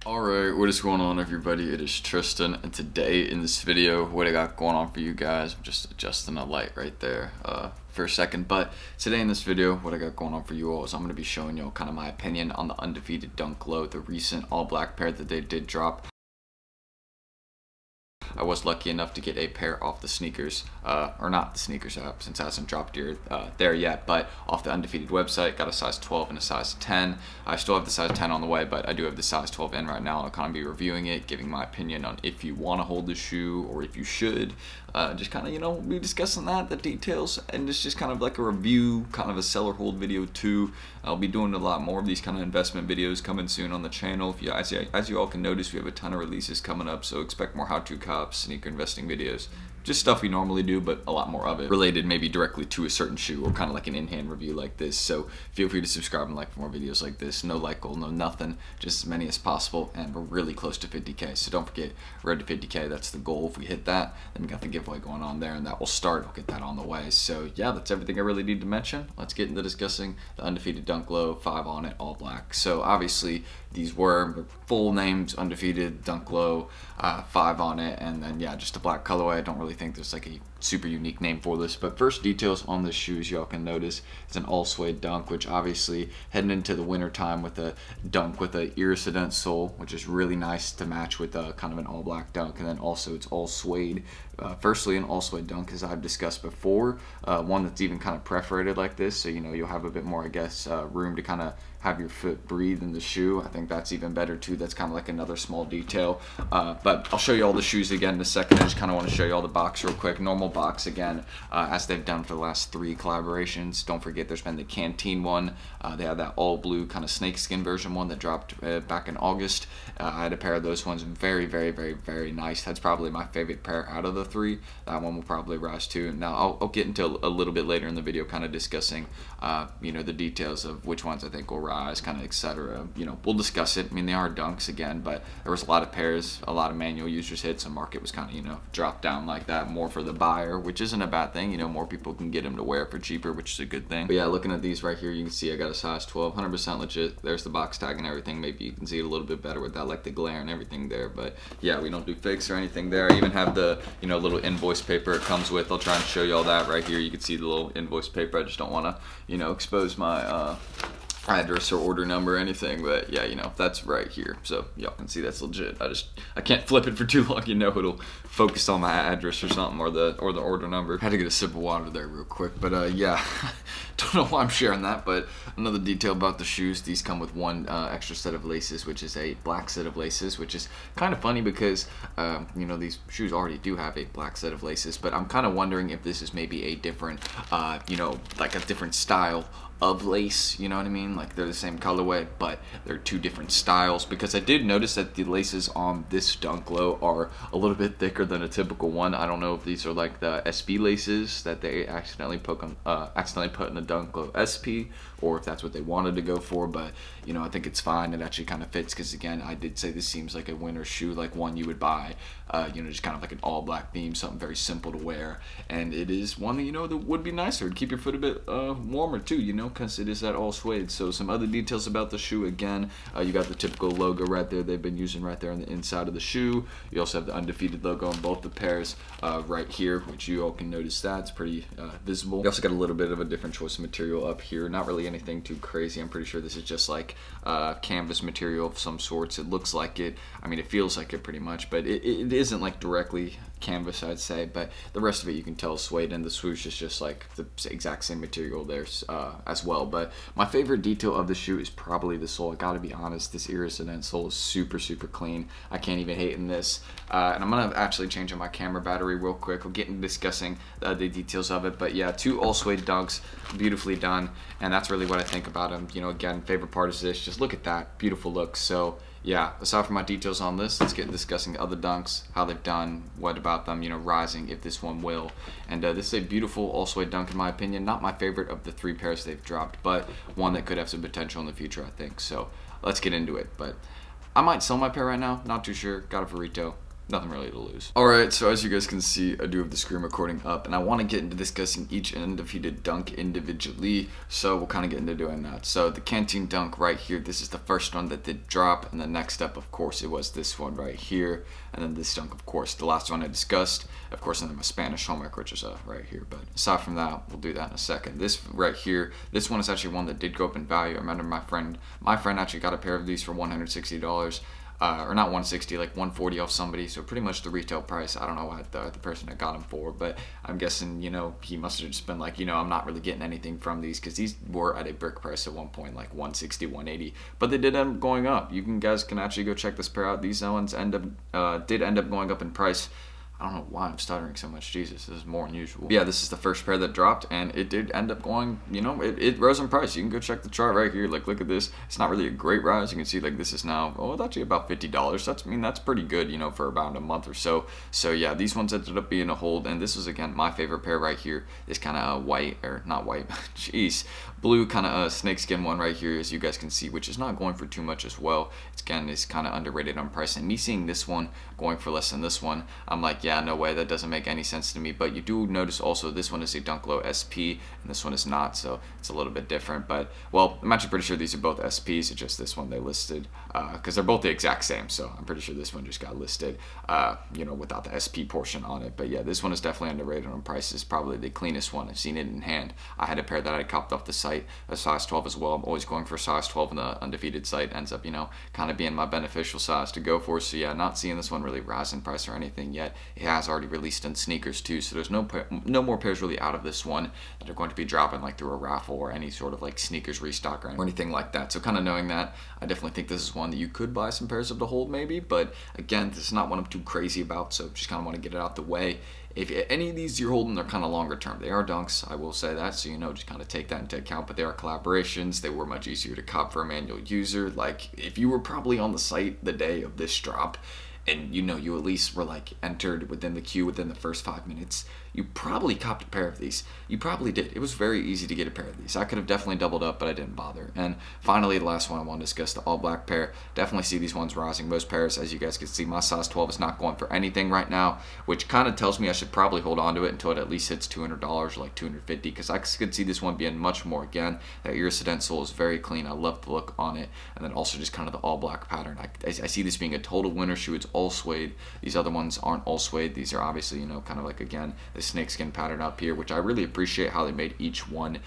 Alright, what is going on everybody? It is Tristan, and today in this video, what I got going on for you guys, I'm just adjusting a light right there for a second, but today in this video, what I got going on for you all is I'm going to be showing you all kind of my opinion on the Undefeated Dunk Low, the recent all-black pair that they did drop. I was lucky enough to get a pair off the sneakers, or not the sneakers app since it hasn't dropped there yet, but off the Undefeated website. Got a size 12 and a size 10. I still have the size 10 on the way, but I do have the size 12 in right now. I'll kind of be reviewing it, giving my opinion on if you want to hold the shoe or if you should. Just kind of, we'll be discussing the details, and it's just kind of like a review, kind of a seller hold video too. I'll be doing a lot more of these kind of investment videos coming soon on the channel. If you, as you all can notice, we have a ton of releases coming up, so expect more how-to cops, sneaker investing videos. Just stuff we normally do, but a lot more of it related maybe directly to a certain shoe, or kind of like an in-hand review like this. So feel free to subscribe and like for more videos like this. No like goal, no nothing, just as many as possible, and we're really close to 50K. So don't forget, road to 50K, that's the goal. If we hit that, then we got the giveaway going on there, and that will start. I'll get that on the way. So yeah, that's everything I really need to mention. Let's get into discussing the Undefeated Dunk Low, 5 on it, all black. So obviously these were full names: Undefeated Dunk Low, 5 on it, and then yeah, just a black colorway. I don't really think there's like a super unique name for this, but first details on the shoes, y'all can notice it's an all suede dunk, which obviously heading into the winter time with a dunk with a iridescent sole, which is really nice to match with a kind of an all black dunk. And then also it's all suede. Firstly, an all suede dunk, as I've discussed before, one that's even kind of perforated like this, so you'll have a bit more, I guess, room to kind of have your foot breathe in the shoe. I think that's even better too. That's kind of like another small detail, but I'll show you all the shoes again in a second. I just kind of want to show you all the box real quick. Normal box again, as they've done for the last 3 collaborations. Don't forget, there's been the Canteen one. They had that all blue kind of snakeskin version one that dropped back in August. I had a pair of those ones. Very, very, very, very nice. That's probably my favorite pair out of the 3. That one will probably rise too. Now I'll get into a little bit later in the video, kind of discussing the details of which ones I think will rise, kind of etc. We'll discuss it. I mean, they are dunks again, but there was a lot of pairs, a lot of manual users hit, so market was kind of dropped down like that, more for the buyer, which isn't a bad thing. More people can get them to wear for cheaper, which is a good thing. But yeah, looking at these right here, you can see I got a size 12, 100% legit. There's the box tag and everything. Maybe you can see it a little bit better without like the glare and everything there, but yeah, we don't do fakes or anything there. I even have the little invoice paper it comes with. I'll try and show you all that right here. You can see the little invoice paper. I just don't want to expose my address or order number or anything, but yeah, that's right here, so y'all can see that's legit. I can't flip it for too long, it'll focus on my address or something, or the order number. Had to get a sip of water there real quick, but yeah, don't know why I'm sharing that. But another detail about the shoes, these come with one extra set of laces, which is a black set of laces, which is kind of funny because these shoes already do have a black set of laces, but I'm kind of wondering if this is maybe a different like a different style of lace, you know what I mean? Like they're the same colorway, but they're 2 different styles, because I did notice that the laces on this Dunk Low are a little bit thicker than a typical one. I don't know if these are like the SB laces that they accidentally put in the Dunk Low SP, or if that's what they wanted to go for, but I think it's fine. It actually kind of fits, because again, I did say this seems like a winter shoe, like one you would buy, just kind of like an all black theme, something very simple to wear, and it is one that would be nicer. It'd keep your foot a bit warmer too, because it is that all suede. So some other details about the shoe, again, you got the typical logo right there they've been using right there on the inside of the shoe. You also have the Undefeated logo on both the pairs right here, which you all can notice that's pretty visible. You also got a little bit of a different choice of material up here. Not really anything too crazy. I'm pretty sure this is just like canvas material of some sorts. It looks like it. I mean, it feels like it pretty much, but it isn't like directly canvas, I'd say, but the rest of it you can tell is suede, and the swoosh is just like the exact same material there as well. But my favorite detail of the shoe is probably the sole. I gotta be honest, this iridescent sole is super clean. I can't even hate in this, and I'm gonna actually change on my camera battery real quick. We'll get into discussing the details of it, but yeah, 2 all suede dunks, beautifully done, and that's really what I think about them. Again, favorite part is this, just look at that beautiful look. So yeah, aside from my details on this, let's get discussing the other dunks, how they've done, what about them, rising, if this one will. And this is a beautiful all suede dunk in my opinion. Not my favorite of the 3 pairs they've dropped, but one that could have some potential in the future, I think. So let's get into it. But I might sell my pair right now, not too sure. Got it for retail. nothing really to lose. Alright, so as you guys can see, I do have the screen recording up, and I want to get into discussing each undefeated dunk individually, so we'll kind of get into doing that. So the Canteen dunk right here, this is the first one that did drop, and the next up, of course, it was this one right here, and then this dunk, of course, the last one I discussed, of course, and then my Spanish homework, which is right here. But aside from that, we'll do that in a second. This right here, this one is actually one that did go up in value. I remember my friend actually got a pair of these for $160. Or not 160, like 140 off somebody, so pretty much the retail price. I don't know what the person that got them for, but I'm guessing, you know, he must have just been like, you know, I'm not really getting anything from these, because these were at a brick price at one point, like 160, 180, but they did end up going up. You guys can actually go check this pair out. These ones did end up going up in price. I don't know why I'm stuttering so much. Jesus, this is more unusual. Yeah, this is the first pair that dropped, and it did end up going, you know, it rose in price. You can go check the chart right here. Like, look at this. It's not really a great rise. You can see, like, this is now, oh, it's actually about $50. That's, I mean, that's pretty good, you know, for about a month or so. So, yeah, these ones ended up being a hold, and this was, again, my favorite pair right here. This kind of white, or not white, jeez, blue kind of snakeskin one right here, as you guys can see, which is not going for too much as well. It's, again, it's kind of underrated on price, and me seeing this one going for less than this one, I'm like, yeah, no way, that doesn't make any sense to me. But you do notice also this one is a Dunk Low SP and this one is not, so it's a little bit different. But, well, I'm actually pretty sure these are both SPs. It's just this one they listed because they're both the exact same, so I'm pretty sure this one just got listed you know, without the SP portion on it. But yeah, this one is definitely underrated on prices. Probably the cleanest one. I've seen it in hand. I had a pair that I copped off the site, a size 12 as well. I'm always going for size 12 in the undefeated site. Ends up, you know, kind of being my beneficial size to go for. So yeah, not seeing this one really rise in price or anything yet. It has already released in sneakers too, so there's no more pairs really out of this one that are going to be dropping like through a raffle or any sort of like sneakers restock or anything like that. So kind of knowing that, I definitely think this is one that you could buy some pairs of to hold maybe, but again, this is not one I'm too crazy about, so just kind of want to get it out the way. If any of these you're holding, they're kind of longer term. They are dunks, I will say that, so you know, just kind of take that into account. But they are collaborations. They were much easier to cop for a manual user. Like, if you were probably on the site the day of this drop, and you know, you at least were like entered within the queue within the first 5 minutes, you probably copped a pair of these. You probably did. It was very easy to get a pair of these. I could have definitely doubled up, but I didn't bother. And finally, the last one I want to discuss, the all black pair. Definitely see these ones rising. Most pairs, as you guys can see, my size 12 is not going for anything right now, which kind of tells me I should probably hold on to it until it at least hits $200 or like $250, because I could see this one being much more. Again, that iridescent sole is very clean. I love the look on it. And then also just kind of the all black pattern. I see this being a total winter shoe. It's all suede. These other ones aren't all suede. These are obviously, you know, kind of like, again, the snakeskin pattern up here, which I really appreciate how they made each one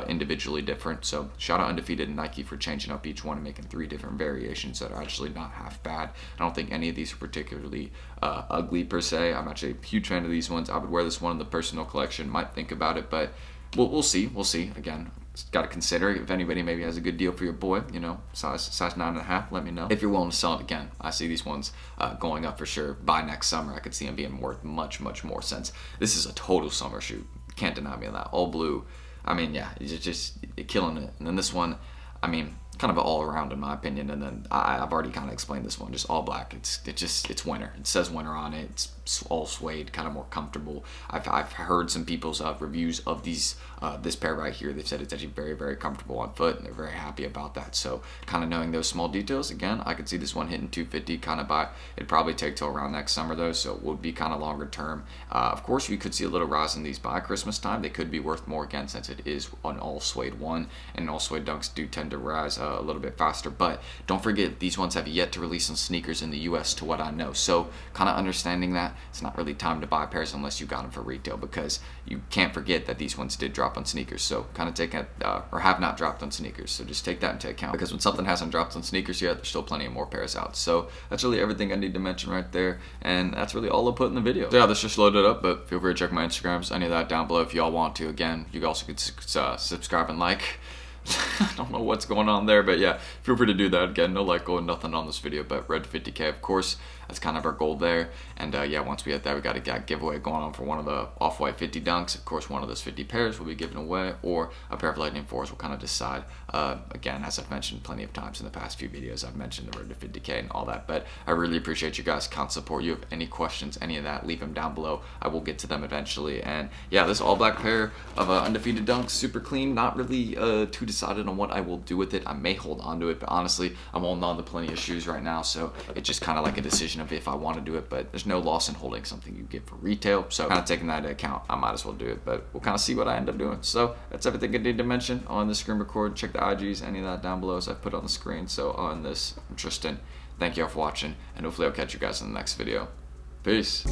individually different. So shout out Undefeated and Nike for changing up each one and making 3 different variations that are actually not half bad. I don't think any of these are particularly ugly per se. I'm actually a huge fan of these ones. I would wear this one in the personal collection. Might think about it, but we'll see. We'll see. Again, got to consider if anybody maybe has a good deal for your boy, you know, size 9.5, let me know. If you're willing to sell it, again, I see these ones going up for sure. By next summer, I could see them being worth much, much more, since this is a total summer shoe. Can't deny me of that. All blue. I mean, yeah, it's just killing it. And then this one, I mean, kind of all around in my opinion. And then I've already kind of explained this one, just all black. It's winter. It says winter on it. It's all suede, kind of more comfortable. I've heard some people's reviews of these this pair right here. They've said it's actually very, very comfortable on foot, and they're very happy about that. So kind of knowing those small details, again, I could see this one hitting 250 kind of by. It'd probably take till around next summer though, so it would be kind of longer term. Of course, we could see a little rise in these by Christmas time. They could be worth more again, since it is an all suede one, and all suede dunks do tend to rise a little bit faster. But don't forget, these ones have yet to release on sneakers in the US to what I know. So kind of understanding that it's not really time to buy pairs unless you got them for retail, because you can't forget that these ones did drop on sneakers. So kind of take it, or have not dropped on sneakers. So just take that into account, because when something hasn't dropped on sneakers yet, there's still plenty of more pairs out. So that's really everything I need to mention right there, and that's really all I'll put in the video. So yeah, this just loaded up, but feel free to check my Instagrams, any of that down below if y'all want to. Again, you also could subscribe and like. I don't know what's going on there, but yeah, feel free to do that. Again, no like goal, nothing on this video, but red 50K, of course. That's kind of our goal there. And yeah, once we hit that, we got a giveaway going on for one of the off-white 50 dunks. Of course, one of those 50 pairs will be given away, or a pair of Lightning 4s. We'll kind of decide. Again, as I've mentioned plenty of times in the past few videos, I've mentioned the road to 50K and all that, but I really appreciate you guys' constant support. You have any questions, any of that, leave them down below. I will get to them eventually. And yeah, this all black pair of undefeated dunks, super clean. Not really too decided on what what I will do with it. I may hold on to it, but honestly, I'm holding on to plenty of shoes right now, so it's just kind of like a decision of if I want to do it, but there's no loss in holding something you get for retail, so kind of taking that into account, I might as well do it, but we'll kind of see what I end up doing. So that's everything I need to mention on this screen record. Check the IGs, any of that down below as I put on the screen. So on this, I'm Tristan. Thank you all for watching, and hopefully I'll catch you guys in the next video. Peace.